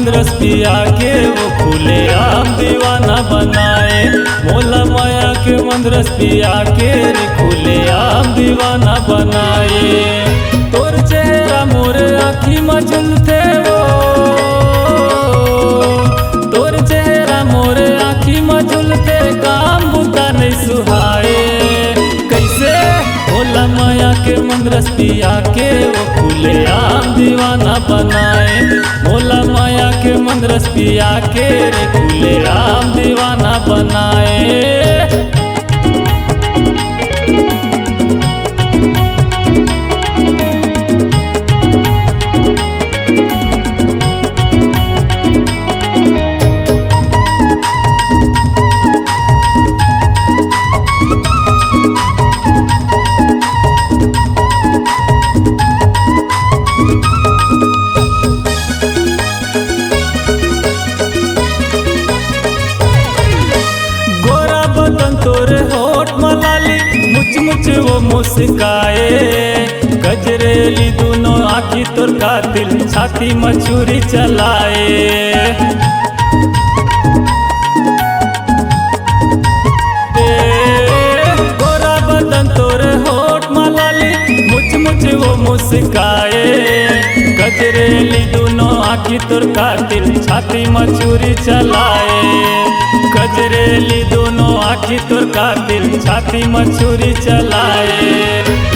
मंद्रस पिया के वो खुले आम दीवाना बनाए। मोला माया के मंद्रस पिया के रे खुले आम दीवाना बनाए। तोर चेहरा मोरे आँखी में झुलते वो, तोर चेहरा मोरे आँखी में झुलते काम बुता नहीं सुहाए। कैसे भोला माया के मंद्रस पिया के वो खुले आम दीवाना बनाए। भोला माया के मंद्रस पिया के रे खुले आम दीवाना बनाए। तोरे होठ मलाली मुच मुच वो मुस्काए। गजरेली दोनों आँखी तोर कातिल छाती में छुरी चलाए। गोरा बदन तोरे होठ मलाली मुच मुच वो मुस्काए। गजरेली दोनों आँखी तोर कातिल छाती में छुरी चलाए। गजरेली दोनों आँखी तोर कातिल छाती में छुरी चलाए।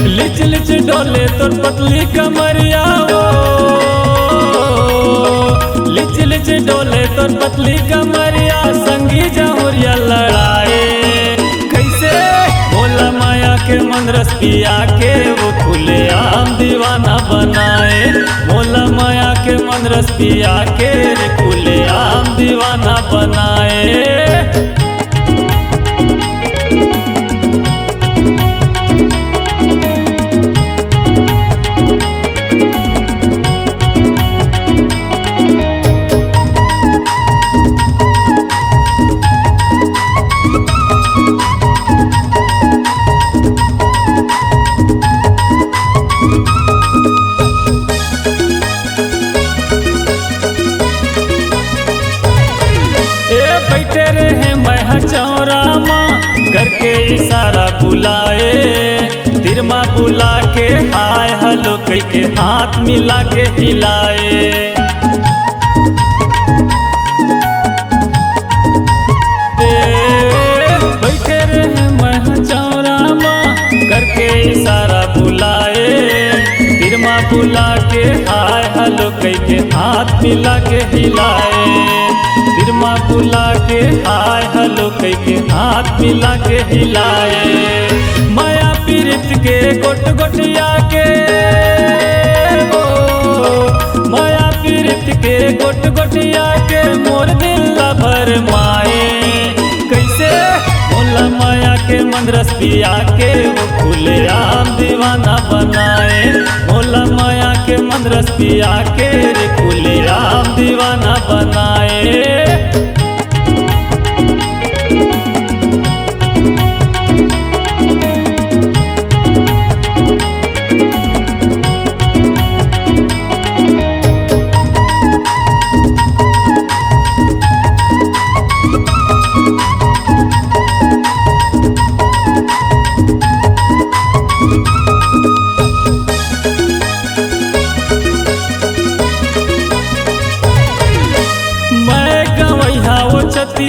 लिच लिच डोले तोर पतली कमरिया वो, लिच लिच डोले तोर पतली कमरिया संगी जहुरिया लड़ाए। कैसे भोला माया के मंद्रस पिया के वो खुले आम दीवाना बनाए। भोला माया के मंद्रस पिया के रे खुले आम दीवाना बनाए। बैठे रहे मैं चौरा माँ करके इशारा बुलाए। तिरमा बुला के हाय हलो कह के हाथ मिला के हिलाए। बैठे रहे मैं चौरा माँ करके इशारा बुलाए। तिरमा बुला के हाय हलो कह के हाथ मिला के हिलाए। तिरमा बुला के हाय हलो कह के हाथ मिला के हिलाए। माया पीरित के गोट गोटिया के ओ, माया पीरित के गोट गोटिया के मोर दिल भर माए। कैसे भोला माया के मंद्रस पिया के वो खुले आम दीवाना बनाए। भोला माया के मंद्रस पिया के रे खुले आम दीवाना बनाए।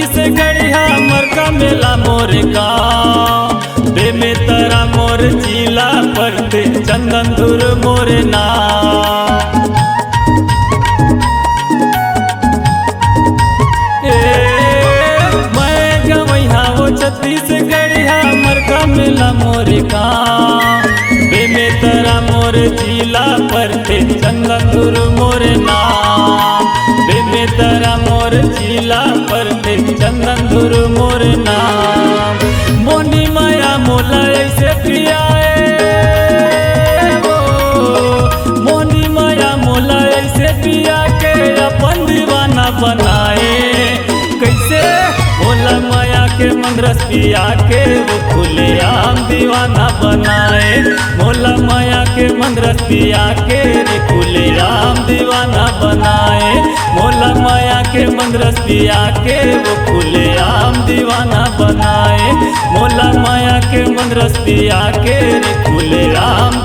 से गढ़िया मरका मेला मोर गाँव बे में तरा मोर जिला पड़ते चंदन धुर मोर नाम। मैं गवैया वो छत्तीसगढ़िया मरका मेला मोर गाँव बे में तरा मोर जिला पड़ते चंदन धुर मोर नाम। बे में तरा मोर जिला पड़ते चंदन धुर मोर नाम। मोनी माया मोला ऐसे पियाए वो, मोनी माया मोला ऐसे पिया के अपन दीवाना बनाए। कैसे भोला माया के मंद्रस पिया के वो खुले आम दीवाना बनाए। भोला माया के मंद्रस पिया के रे खुले आम दीवाना बनाए। मोला माया के मंदरस पिया के वो खुले आम दीवाना बनाए। मोला माया के मंदरस पिया के खुले आम